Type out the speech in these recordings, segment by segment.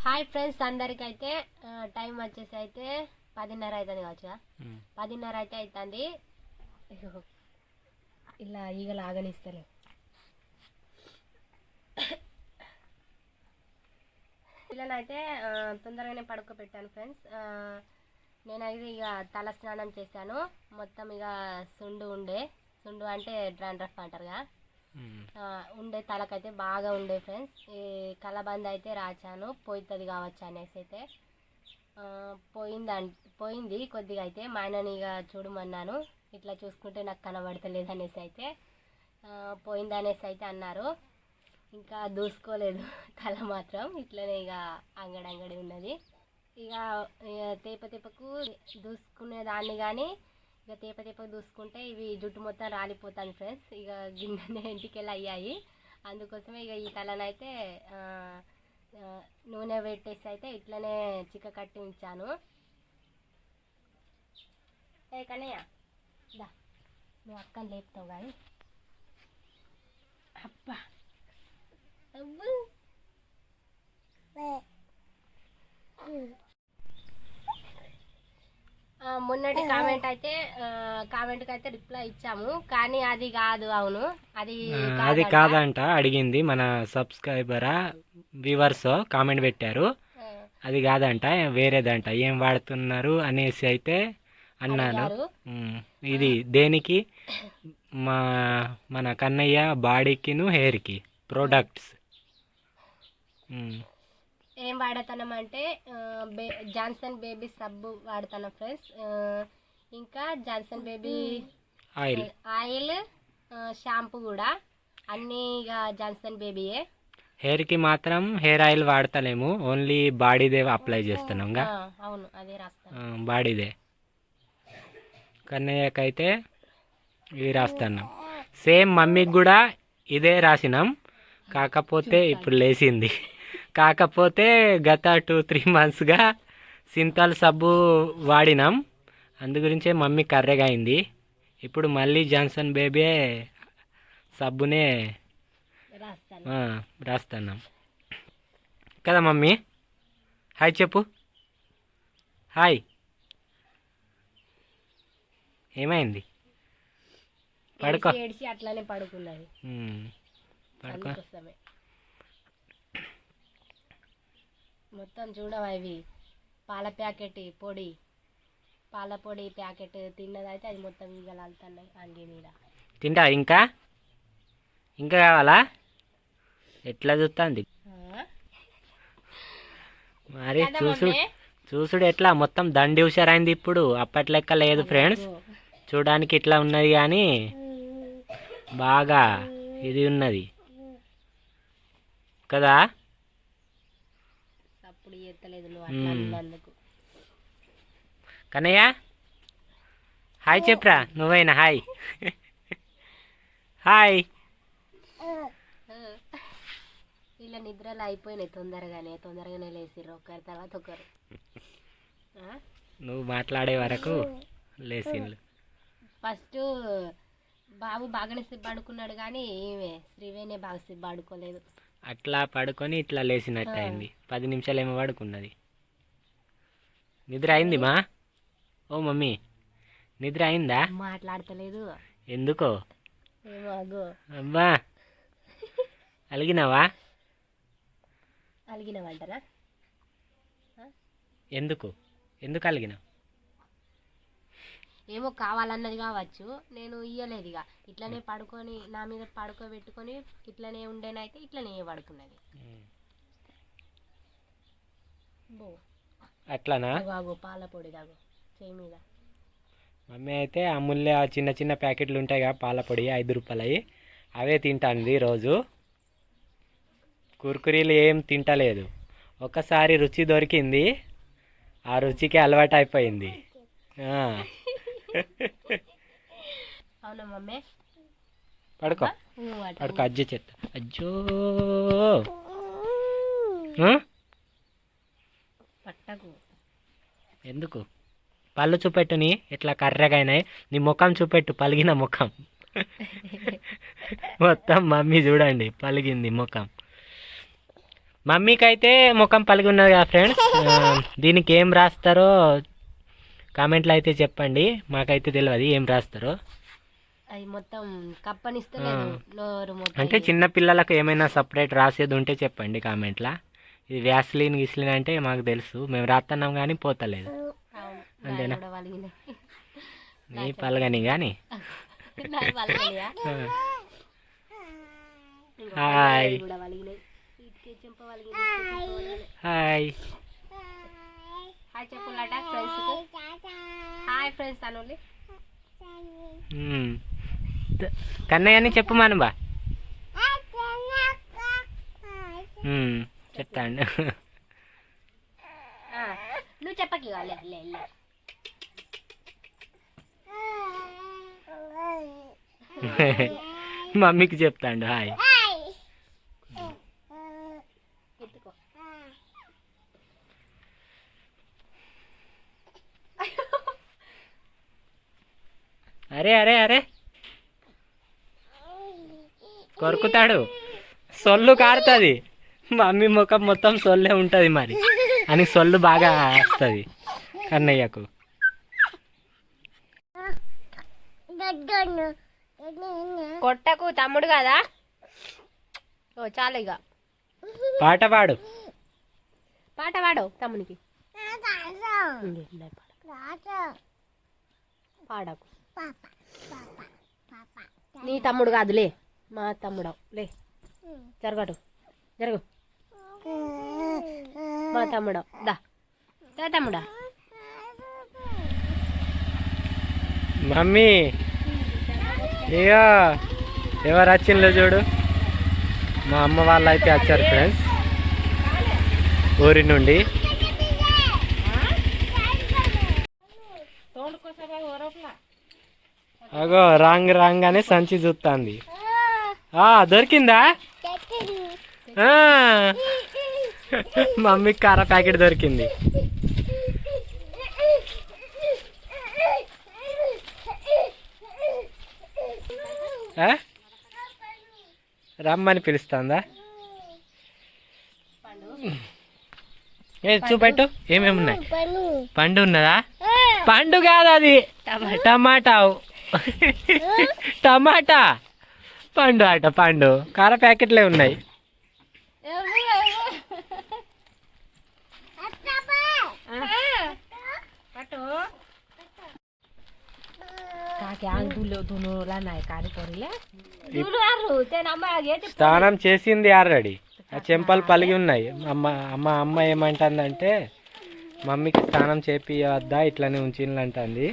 Hi friends అందరికైతే time వచ్చేసి అయితే 10:30 అవుతుంది కావచ్చుగా. 10:30 అయితే అవుతుంది. ఇలా ఈగలు ఆగనిస్తలే. పిల్లలైతే తొందరగానే పడుకోబెట్టాను ఫ్రెండ్స్. నేనైతే ఇక తల స్నానం చేశాను. మొత్తం ఇక సుండు అంటే డ్రాండ్రఫ్ అంటారుగా, ఉండే తలకైతే బాగా ఉండే ఫ్రెండ్స్. ఈ కలబంద అయితే రాచాను, పోతుంది కావచ్చు అనేసి అయితే పోయింది కొద్దిగా. అయితే మా ఆయనని ఇక చూడమన్నాను, ఇట్లా చూసుకుంటే నాకు కనబడతలేదు అనేసి అయితే పోయింది అనేసి అయితే అన్నారు. ఇంకా దూసుకోలేదు తల మాత్రం ఇట్లనే ఇక అంగడి ఉన్నది. ఇక తేపకు దూసుకునేదాన్ని కానీ ఇక తేపకు దూసుకుంటే ఇవి జుట్టు మొత్తం రాలిపోతాను ఫ్రెండ్స్. ఇక గిన్నె ఇంటికెళ్ళి అయ్యాయి. అందుకోసమే ఇక ఈ తలనైతే నూనె పెట్టేసి అయితే ఇట్లనే చిక్క కట్టి ఉంచాను. ఏ కన్నయ్య దా, నువ్వు అక్కని లేపుతావు కానీ. అబ్బా మొన్నటి కామెంట్కి అయితే రిప్లై ఇచ్చాము, కానీ అది కాదు. అవును, అది కాదంట. అడిగింది మన సబ్స్క్రైబరా వ్యూవర్స్ కామెంట్ పెట్టారు, అది కాదంట, వేరేదంట. ఏం వాడుతున్నారు అనేసి అయితే అన్నాను. ఇది దేనికి? మన కన్నయ్య బాడీకిను హెయిర్కి ప్రోడక్ట్స్. ఏం వాడతామంటే జాన్సన్ బేబీ సబ్బు వాడతాను ఫ్రెండ్స్. ఇంకా జాన్సన్ బేబీ ఆయిల్, షాంపూ కూడా అన్నీ ఇక జాన్సన్ బేబీయే. హెయిర్కి మాత్రం హెయిర్ ఆయిల్ వాడతలేము, ఓన్లీ బాడీదే అప్లై చేస్తున్నాం. అవును, అదే రాస్తాను, బాడీదే. కన్నయ్యకైతే ఇవి రాస్తున్నాం. సేమ్ మమ్మీకి కూడా ఇదే రాసినాం, కాకపోతే ఇప్పుడు లేచింది. కాకపోతే గత 2-3 monthsగా సింతాల్ సబ్బు వాడినాం, అందుగురించే మమ్మీ కర్రెగా అయింది. ఇప్పుడు మళ్ళీ జాన్సన్ బేబీ సబ్బునే రాస్తున్నాం కదా మమ్మీ. హాయ్ చెప్పు. హాయ్. ఏమైంది? పడుకో. అట్లానే పడుకున్నది. పడుకో. మొత్తం చూడవా, ఇవి పాల ప్యాకెట్ పాల పొడి ప్యాకెట్ తిన్నదైతే అది మొత్తం ఈగలు అల్లుతున్నాయి అంగి మీద. తింటా ఇంకా కావాలా? ఎట్లా చూస్తుంది మరి? చూసుడు ఎట్లా మొత్తం దండి హుషారైంది ఇప్పుడు, అప్పటి లెక్క లేదు ఫ్రెండ్స్. చూడడానికి ఇట్లా ఉన్నది కానీ బాగా ఇది ఉన్నది కదా. కన్నయ్య హాయ్ చెప్పరా, నువ్వైనా హాయ్. హాయ్. ఇలా నిద్రలు అయిపోయినాయి తొందరగానే లేచిర్రు, ఒకరి తర్వాత ఒకరు. నువ్వు మాట్లాడే వరకు లేచిండ్రు. ఫస్ట్ బాబు బాగానే సిబ్బు పడుకున్నాడు, కానీ శ్రీవేణి బాగా సిబ్బు పడుకోలేదు. అట్లా పడుకొని ఇట్లా లేచినట్టు అయింది. 10 నిమిషాలు ఏమో పడుకున్నది. నిద్ర అయింది మా? ఓ మమ్మీ నిద్ర అయిందా? మాట్లాడతలేదు ఎందుకో. అబ్బా అలిగినావంటారా? ఎందుకు అలిగినావు? ఏమో కావాలన్నది కావచ్చు, నేను ఇయ్యలేదు. ఇక ఇట్లనే పడుకొని నా మీద పడుకోబెట్టుకొని ఇట్లనే ఉండేనైతే ఇట్లనే పడుకున్నది. అట్లానా? పాల పొడి దాగు చేయి మీద. మమ్మీ అయితే అమూల్య చిన్న చిన్న ప్యాకెట్లు ఉంటాయి కదా పాల పొడి, 5 రూపాయలవి, అవే తింటాంది రోజు. కుర్కురీలు ఏం తింటలేదు. ఒకసారి రుచి దొరికింది, ఆ రుచికి అలవాటు అయిపోయింది. అవునా మమ్మీ? పడుకో అజ్జో చెత్త. అజ్జో పట్టకు. ఎందుకు? పళ్ళు చూపెట్టు, నీ ఎట్లా కర్రగా అయినాయి. నీ ముఖం చూపెట్టు, పలిగిన ముఖం. మొత్తం మమ్మీ చూడండి పలిగింది ముఖం. మమ్మీకి అయితే ముఖం పలిగి ఉన్నది కదా ఫ్రెండ్స్. దీనికి ఏం రాస్తారో కామెంట్లో అయితే చెప్పండి. మాకైతే తెలియదు ఏం రాస్తారో. అది మొత్తం కప్పనిస్తలేదు నోరు మొత్తం. అంటే చిన్న పిల్లలకు ఏమైనా సపరేట్ రాసేది ఉంటే చెప్పండి కామెంట్లో. ఇది వ్యాస్లిన్ గిస్లిన్ అంటే మాకు తెలుసు, మేము రాస్తున్నాం కానీ పోతలేదు. అంతేనా? నీ పలగని కానీ. హాయ్ హాయ్ హాయ్ చెప్పులాట ఫ్రెండ్స్. హాయ్ ఫ్రెండ్స్ అనులి. కన్నయ్య అని చెప్పు మనం బా. చెప్తాండు. నువ్వు చెప్పకి మమ్మీకి చెప్తాండు హాయ్. అరే అరే అరే కొరుకుతాడు, సొల్లు కారుతుంది. మమ్మీ ముఖం మొత్తం సొల్లే ఉంటుంది మరి అని సొల్లు బాగా వస్తుంది కన్నయ్యకు. కొట్టకు తమ్ముడు కదా. ఓ చాలు ఇక. పాట పాడు. పాట పాడు తమ్మునికి. పాడకు. నీ తమ్ముడు కాదులే, మా తమ్ముడు లే. జరగటు జరుగు. మా తమ్ముడు దా తమ్ముడా. మమ్మీ ఇక ఎవరు వచ్చిందో చూడు. మా అమ్మ వాళ్ళు అయితే వచ్చారు ఫ్రెండ్స్ ఊరి నుండి. అగో రాంగ్ రాంగ్ అనే సంచి చూస్తుంది. దొరికిందా? మమ్మీకి కార ప్యాకెట్ దొరికింది. రమ్మని పిలుస్తుందా? చూపెట్టు ఏమేమి ఉన్నాయి. పండు ఉన్నదా? పండు కాదు అది టమాటా. టమాటా పండు అట. పండు కార ప్యాకెట్లే ఉన్నాయి. స్నానం చేసింది ఆల్రెడీ. ఆ చెంపలు పలిగి ఉన్నాయి. అమ్మ ఏమంటుందంటే మమ్మీకి స్నానం చేపియవద్దా ఇట్లనే ఉంచిందంటుంది.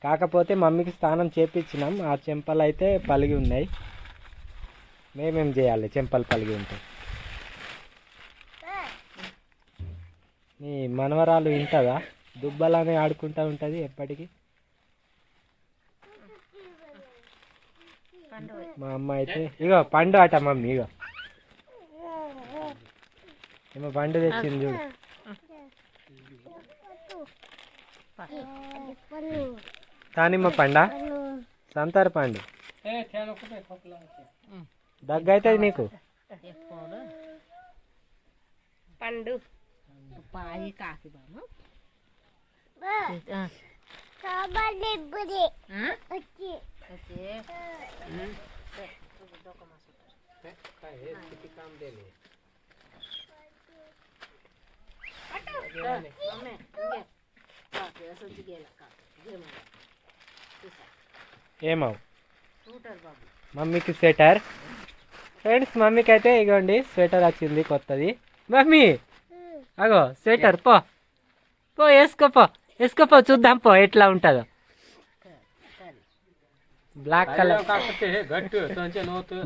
కాకపోతే మమ్మీకి స్నానం చేపించినాం, ఆ చెంపలు అయితే పలిగి ఉన్నాయి. మేమేం చేయాలి చెంపలు పలిగి ఉంటే? నీ మనవరాలు వింటుందా? దుబ్బలానే ఆడుకుంటూ ఉంటుంది ఎప్పటికీ. మా అమ్మ అయితే ఇగో పండు అట మమ్మీ. ఇగో ఏమో పండు తెచ్చింది చూడు. దానిమ్మ పండా? సంతార పండు. దగ్గు అవుతుంది నీకు. పండు ఏమవు మమ్మీకి స్వెటర్. ఫ్రెండ్స్ మమ్మీకి అయితే ఇగోండి స్వెటర్ వచ్చింది కొత్తది. మమ్మీ అగో స్వెటర్. పో పో వేసుకోపో చూద్దాం పో ఎట్లా ఉంటుందో. Black colour.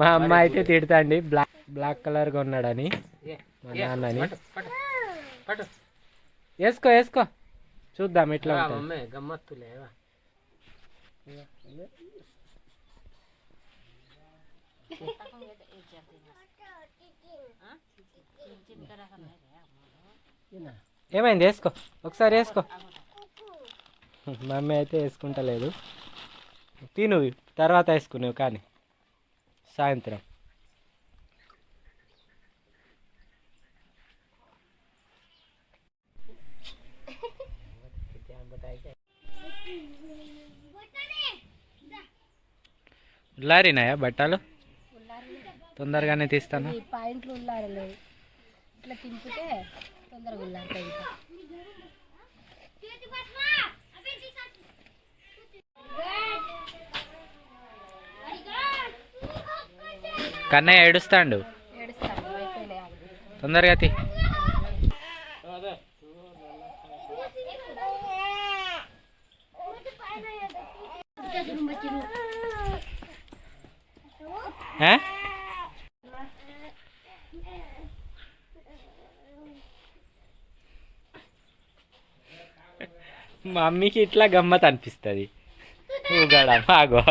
మా అమ్మ అయితే తిడతాండి బ్లాక్ కలర్ కొన్నాడని మా నాన్నని. వేసుకో చూద్దాం ఎట్లా ఉంటుంది. ఏమైంది? వేసుకో ఒకసారి వేసుకో. మమ్మీ అయితే వేసుకుంటలేదు. తిను తర్వాత వేసుకున్నావు కానీ సాయంత్రం. ఉల్లారినాయా బట్టలు? ఉల్లారలేదు. తొందరగానే తీస్తాను. ఈ పాయింట్లు ఉల్లారలేదు. ఇట్లా తింపితే తొందరగా ఉల్లారుతాయి ఇంకా. కన్నయ్య ఏడుస్తాడు. ఏడుస్తాను అయిపోయినాయి. తొందరగా తీ. ఆ? మమ్మీకి ఇట్లా గమ్మత్ అనిపిస్తుంది ఊగడం. ఆగో